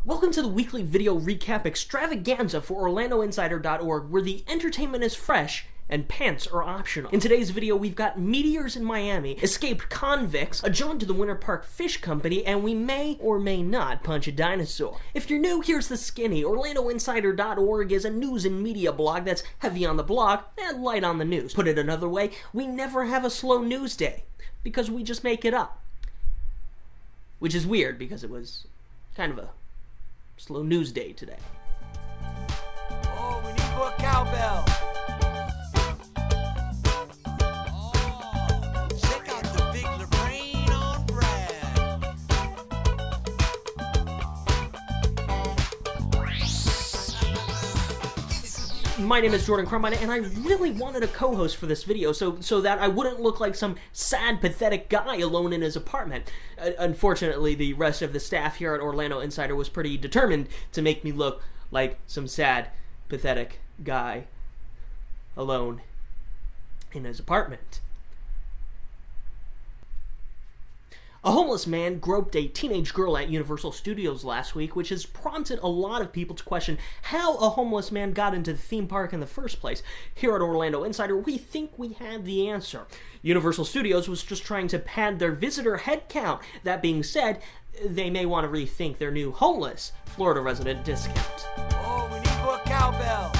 Welcome to the weekly video recap extravaganza for OrlandoInsider.org, where the entertainment is fresh and pants are optional. In today's video, we've got Meteors in Miami, escaped convicts, a jaunt to the Winter Park Fish Company, and we may or may not punch a dinosaur. If you're new, here's the skinny. OrlandoInsider.org is a news and media blog that's heavy on the blog and light on the news. Put it another way, we never have a slow news day, because we just make it up. Which is weird, because it was kind of a slow news day today. Oh, we need more cowbell. Oh, check out the big Lorraine on Brad. My name is Jordan Krumbine, and I really wanted a co-host for this video so that I wouldn't look like some sad, pathetic guy alone in his apartment. Unfortunately, the rest of the staff here at Orlando Insider was pretty determined to make me look like some sad, pathetic guy alone in his apartment. A homeless man groped a teenage girl at Universal Studios last week, which has prompted a lot of people to question how a homeless man got into the theme park in the first place. Here at Orlando Insider, we think we have the answer. Universal Studios was just trying to pad their visitor head count. That being said, they may want to rethink their new homeless Florida resident discount. Oh, we need more cowbell.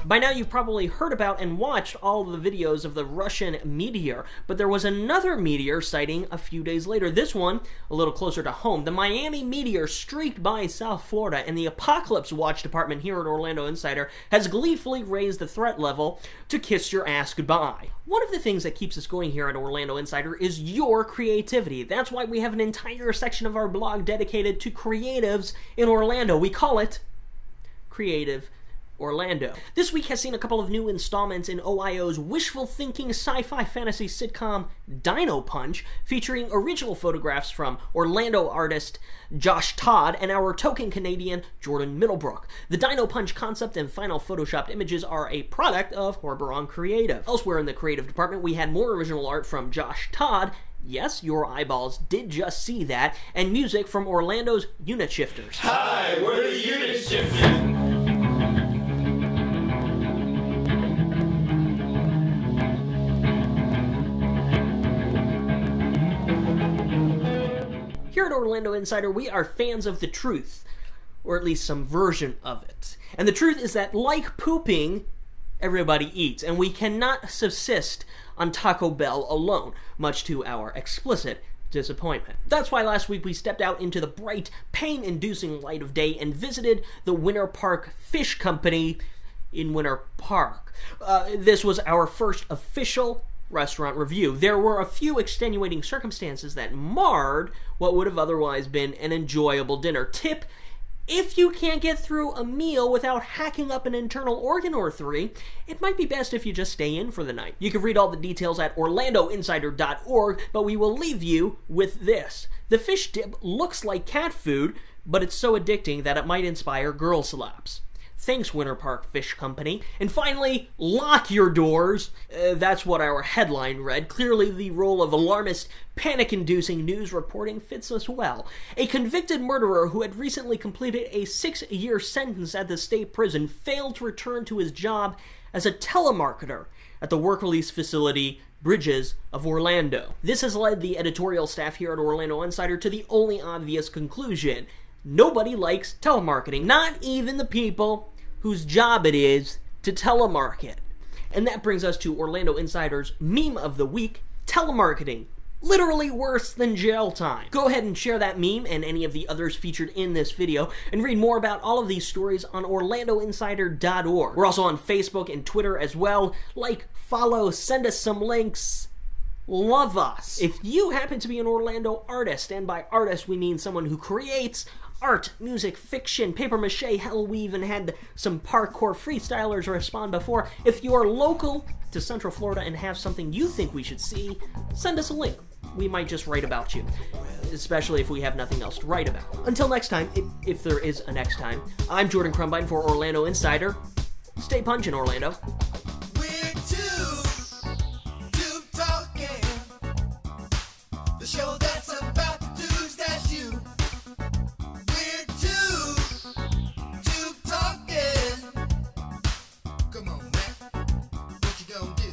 By now you've probably heard about and watched all of the videos of the Russian meteor, but there was another meteor sighting a few days later. This one, a little closer to home. The Miami meteor streaked by South Florida, and the Apocalypse Watch department here at Orlando Insider has gleefully raised the threat level to kiss your ass goodbye. One of the things that keeps us going here at Orlando Insider is your creativity. That's why we have an entire section of our blog dedicated to creatives in Orlando. We call it Creative Orlando. This week has seen a couple of new installments in OIO's wishful thinking sci-fi fantasy sitcom Dino Punch, featuring original photographs from Orlando artist Josh Todd and our token Canadian Jordan Middlebrook. The Dino Punch concept and final photoshopped images are a product of Horberon Creative. Elsewhere in the creative department, we had more original art from Josh Todd. Yes, your eyeballs did just see that, and music from Orlando's Unit Shifters. Hi, we're the Unit Shifters. Here at Orlando Insider, we are fans of the truth, or at least some version of it. And the truth is that, like pooping, everybody eats, and we cannot subsist on Taco Bell alone, much to our explicit disappointment. That's why last week we stepped out into the bright, pain-inducing light of day and visited the Winter Park Fish Company in Winter Park. This was our first official restaurant review. There were a few extenuating circumstances that marred what would have otherwise been an enjoyable dinner. Tip: if you can't get through a meal without hacking up an internal organ or three, it might be best if you just stay in for the night. You can read all the details at OrlandoInsider.org, but we will leave you with this. The fish dip looks like cat food, but it's so addicting that it might inspire girl slaps. Thanks, Winter Park Fish Company. And finally, lock your doors. That's what our headline read. Clearly, the role of alarmist, panic-inducing news reporting fits us well. A convicted murderer who had recently completed a 6-year sentence at the state prison failed to return to his job as a telemarketer at the work release facility Bridges of Orlando. This has led the editorial staff here at Orlando Insider to the only obvious conclusion: nobody likes telemarketing, not even the people whose job it is to telemarket. And that brings us to Orlando Insider's meme of the week: telemarketing. Literally worse than jail time. Go ahead and share that meme and any of the others featured in this video, and read more about all of these stories on OrlandoInsider.org. We're also on Facebook and Twitter as well. Like, follow, send us some links. Love us. If you happen to be an Orlando artist, and by artist we mean someone who creates art, music, fiction, papier-mâché, hell, we even had some parkour freestylers respond before. If you are local to Central Florida and have something you think we should see, send us a link. We might just write about you, especially if we have nothing else to write about. Until next time, if there is a next time, I'm Jordan Krumbine for Orlando Insider. Stay punching, Orlando. We're two talking. The show that's about to do, that's you. We're two gon' do?